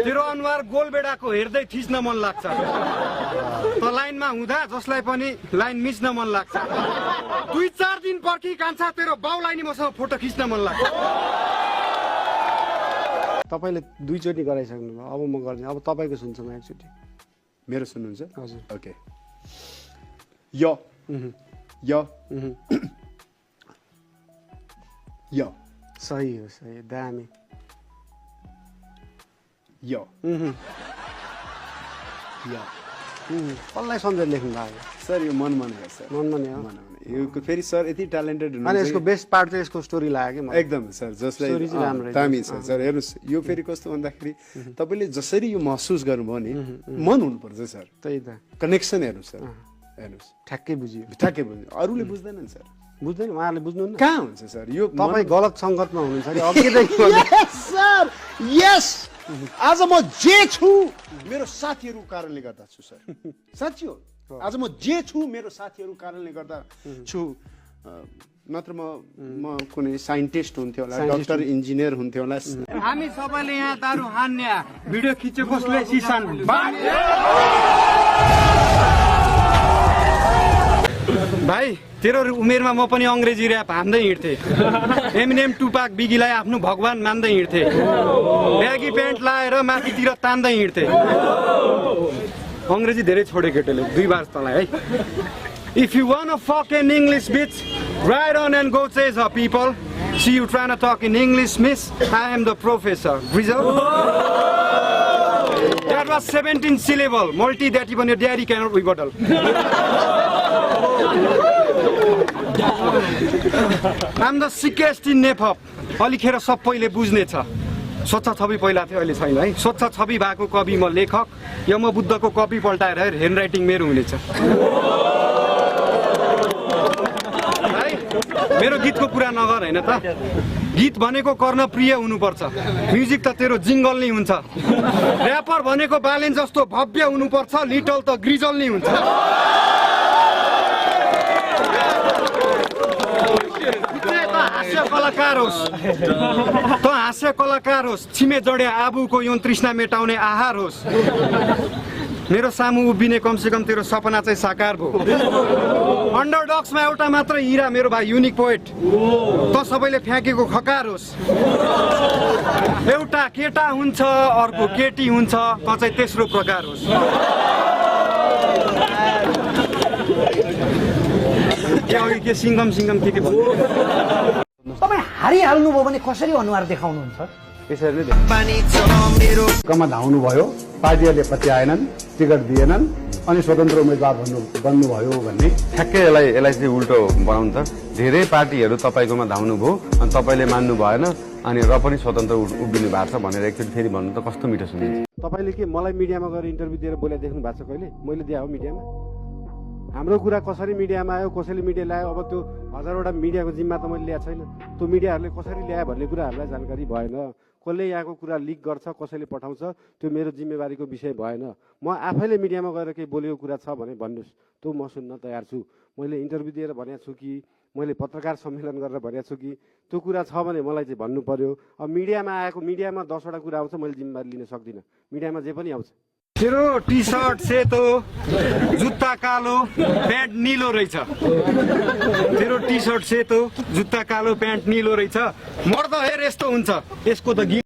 तेरो अनुहार गोलबेडाको हेर्दै थिच्न मन लाग्छ त लाइनमा हुँदा जसलाई पनि लाइन मिच्न मन लाग्छ 2-4 दिन पर्खी कान्छा तेरो बाउलाई नि मसँग फोटो खिच्न मन लाग्छ तपाईले दुईचोटी गराइसक्नु भयो अब म गर्दिन अब तपाईको सुन्छु म एकचोटी मेरो सुन्नुहुन्छ हजुर ओके यो यो यो सही हो सही दामी यो यो कसलाई सम्झेर लेख्नु भएको सर यो मन हो सर मन हो यो फेरि सर यति ट्यालेन्टेड अनि यसको बेस्ट पार्ट चाहिँ यसको स्टोरी लाग्यो कि एकदम सर जसलाई दामी छ सर हेर्नुहोस् यो फेरि कस्तो भन्दाखेरि तपाईँले जसरी यो महसुस गर्नुभयो नि मन हुनुपर्छ सर त्यही त कनेक्सन हेर्नुहोस् सर हेर्नुहोस् ठ्याक्कै बुझ्यो अरूले बुझ्दैनन् सर बुझ्दैन उहाँहरूले बुझ्नुहुन्न कहाँ हुन्छ सर यो तपाईँ गलत सङ्गतमा हुनुहुन्छ नि अघिदेखि सर यस आज म जे छु मेरो साथीहरू कारणले गर्दा छु सर साँच्ची हो आज म जे छु मेरो साथीहरू कारणले गर्दा छु नत्र म कुनै साइन्टिस्ट हुन्थ्यो होला डाक्टर इन्जिनियर हुन्थ्यो होला हामी सबैले यहाँ दारु हान्ने भिडियो खिच्यो कसले सिसान भाइ तेरो उमेरमा म पनि अंग्रेजी र्याप हान्दै हिँड्थे एमिनेम टुपाक बिगीलाई आफ्नो भगवान मान्दै हिँड्थे ब्यागी प्यान्ट लाएर माथितिर तान्दै हिँड्थे अंग्रेजी धेरै छोडे केटोले 2 बार तलाई है If you wanna fuck in English bitch right on and go chase her people see you trying to talk in English miss I am the professor Grizzle That was 17 syllable multi that even your daddy cannot rebuttal I'm the sickest in Nepal अलिखेर सबैले बुझ्ने छ स्वच्छ छवि पहिला थियो अहिले छैन है स्वच्छ छवि भएको कवि म लेखक यो म बुद्धको कपी पल्टाएर ह्यान्ड राइटिङ मेरो हुनेछ मेरो गीतको कुरा नगर हैन त गीत भनेको कर्णप्रिय हुनुपर्छ म्युजिक त तेरो जिंगल नै हुन्छ र्यापर भनेको बालेन जस्तो भव्य हुनुपर्छ लिटल त ग्रिजल नै हुन्छ हास्य कलाकार होस् त हास्य कलाकार होस् छिमे जडे आबुको यौन तृष्णा मेटाउने आहार होस् मेरो सामु उभिने कमसेकम तेरो सपना चाहिँ साकार भयो अन्डरडग्समा एउटा मात्र हिरा मेरो भाइ युनिक पोएट त सबैले फ्याँकेको खकार होस् एउटा केटा हुन्छ अर्को केटी हुन्छ त चाहिँ तेस्रो प्रकार होस् के सिङ्गम के भन्नु तपाईँ हारिहाल्नुभयो भने कसरी अनुहार देखाउनुहुन्छ यसरी नै कमा धाउनु भयो पार्टीहरूले पत्याएनन् टिकट दिएनन् अनि स्वतन्त्र उम्मेदवार बन्नुभयो भन्ने ठ्याक्कै यसलाई चाहिँ उल्टो बनाउनु त धेरै पार्टीहरू तपाईँकोमा धाउनु भयो अनि तपाईँले मान्नु भएन अनि र पनि स्वतन्त्र उभिनु भएको छ भनेर एकचोटि फेरि भन्नु त कस्तो मिठो सुनिन्छ तपाईँले के मलाई मिडियामा गएर इन्टरभ्यू दिएर बोले देख्नु भएको छ कहिले मैले दिए हो मिडियामा हाम्रो कुरा कसरी मिडियामा आयो कसैले मिडिया ल्यायो अब त्यो हजारवटा मिडियाको जिम्मा त मैले ल्याएको छैन त्यो मिडियाहरूले कसरी ल्यायो भन्ने कुराहरूलाई जानकारी भएन कसले यहाँको कुरा लिक गर्छ कसैले पठाउँछ त्यो मेरो जिम्मेवारीको विषय भएन म आफैले मिडियामा गएर केही बोलेको कुरा छ भने भन्नुहोस् त्यो म सुन्न तयार छु मैले इन्टरभ्यू दिएर भनेको छु कि मैले पत्रकार सम्मेलन गरेर भनेको छु कि त्यो कुरा छ भने मलाई चाहिँ भन्नु पर्यो अब मिडियामा आएको मिडियामा 10 वटा कुरा आउँछ मैले जिम्मेवारी लिन सक्दिनँ मिडियामा जे पनि आउँछ तेरो टी सर्ट सेतो जुत्ता कालो प्यान्ट नीलो रहेछ तेरो टी सर्ट सेतो जुत्ता कालो प्यान्ट नीलो रहेछ मर्द हेर यस्तो हुन्छ यसको त